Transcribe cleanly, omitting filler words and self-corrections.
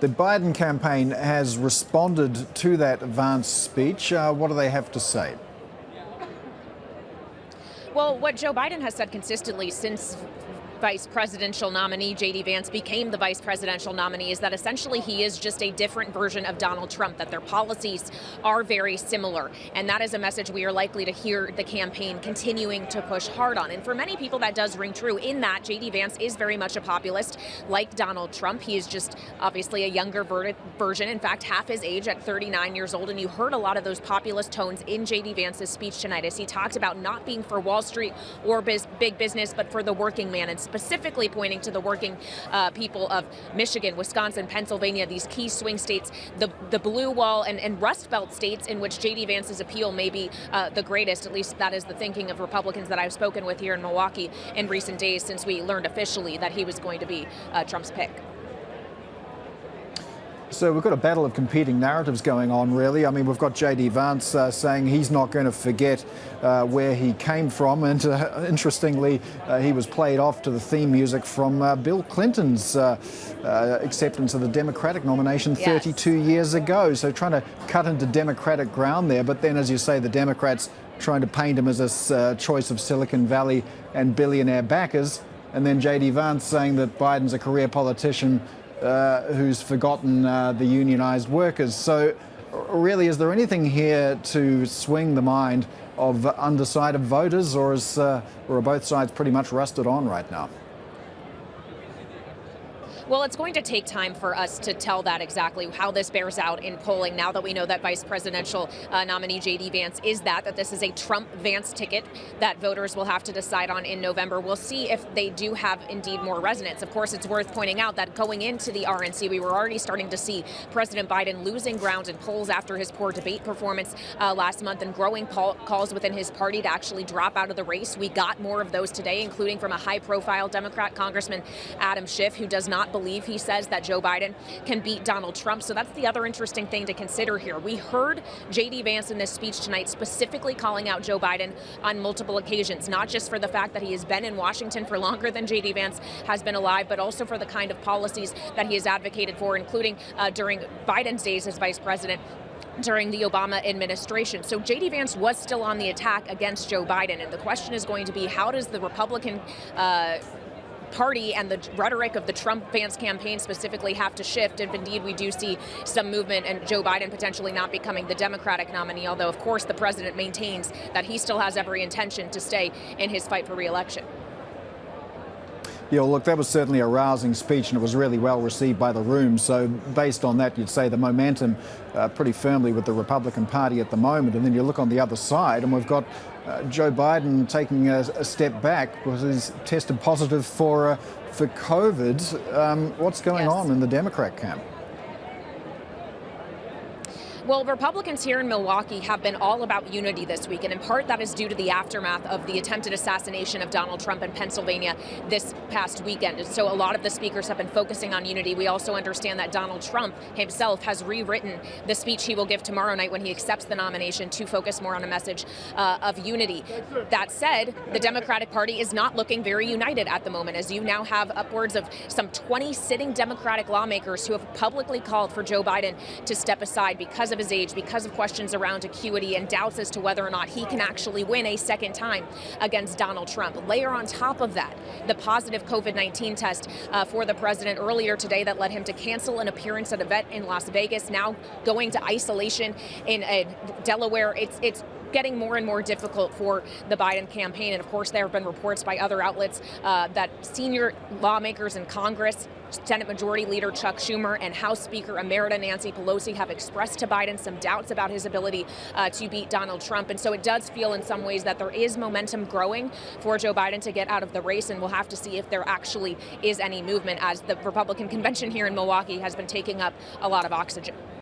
The Biden campaign has responded to that Vance speech. What do they have to say? Well, what Joe Biden has said consistently since vice presidential nominee JD Vance became the vice presidential nominee is that essentially he is just a different version of Donald Trump, that their policies are very similar. And that is a message we are likely to hear the campaign continuing to push hard on. And for many people, that does ring true in that JD Vance is very much a populist like Donald Trump. He is just obviously a younger version, in fact, half his age at 39 years old. And you heard a lot of those populist tones in JD Vance's speech tonight as he talked about not being for Wall Street or big business, but for the working man, and specifically pointing to the working people of Michigan, Wisconsin, Pennsylvania, these key swing states, the blue wall and Rust Belt states in which JD Vance's appeal may be the greatest. At least that is the thinking of Republicans that I've spoken with here in Milwaukee in recent days since we learned officially that he was going to be Trump's pick. So we've got a battle of competing narratives going on, really. I mean, we've got JD Vance saying he's not going to forget where he came from. And interestingly, he was played off to the theme music from Bill Clinton's acceptance of the Democratic nomination 32 years ago. So trying to cut into Democratic ground there. But then, as you say, the Democrats trying to paint him as a choice of Silicon Valley and billionaire backers. And then JD Vance saying that Biden's a career politician who's forgotten the unionized workers. So really, is there anything here to swing the mind of undecided voters, or are both sides pretty much rusted on right now? Well, it's going to take time for us to tell that exactly how this bears out in polling now that we know that vice presidential nominee JD Vance is that this is a Trump-Vance ticket that voters will have to decide on in November. We'll see if they do have indeed more resonance. Of course, it's worth pointing out that going into the RNC, we were already starting to see President Biden losing ground in polls after his poor debate performance last month and growing calls within his party to actually drop out of the race. We got more of those today, including from a high-profile Democrat, Congressman Adam Schiff, who does not believe, he says, that Joe Biden can beat Donald Trump. So that's the other interesting thing to consider here. We heard JD Vance in this speech tonight specifically calling out Joe Biden on multiple occasions, not just for the fact that he has been in Washington for longer than JD Vance has been alive, but also for the kind of policies that he has advocated for, including during Biden's days as vice president during the Obama administration. So JD Vance was still on the attack against Joe Biden. And the question is going to be, how does the Republican Party and the rhetoric of the Trump-Vance campaign specifically have to shift if indeed we do see some movement and Joe Biden potentially not becoming the Democratic nominee, although of course the president maintains that he still has every intention to stay in his fight for re-election. Yeah, well, look, that was certainly a rousing speech, and it was really well received by the room. So based on that, you'd say the momentum pretty firmly with the Republican Party at the moment. And then you look on the other side, and we've got Joe Biden taking a step back because he's tested positive for COVID. What's going on in the Democrat camp? Well, Republicans here in Milwaukee have been all about unity this week, and in part that is due to the aftermath of the attempted assassination of Donald Trump in Pennsylvania this past weekend. So a lot of the speakers have been focusing on unity. We also understand that Donald Trump himself has rewritten the speech he will give tomorrow night when he accepts the nomination to focus more on a message of unity. That said, the Democratic Party is not looking very united at the moment, as you now have upwards of some 20 sitting Democratic lawmakers who have publicly called for Joe Biden to step aside because of his age, because of questions around acuity and doubts as to whether or not he can actually win a second time against Donald Trump. Layer on top of that the positive COVID-19 test for the president earlier today that led him to cancel an appearance at an event in Las Vegas, now going to isolation in Delaware. It's getting more and more difficult for the Biden campaign. And of course, there have been reports by other outlets that senior lawmakers in Congress, Senate Majority Leader Chuck Schumer and House Speaker Emerita Nancy Pelosi, have expressed to Biden some doubts about his ability to beat Donald Trump. And so it does feel in some ways that there is momentum growing for Joe Biden to get out of the race. And we'll have to see if there actually is any movement, as the Republican convention here in Milwaukee has been taking up a lot of oxygen.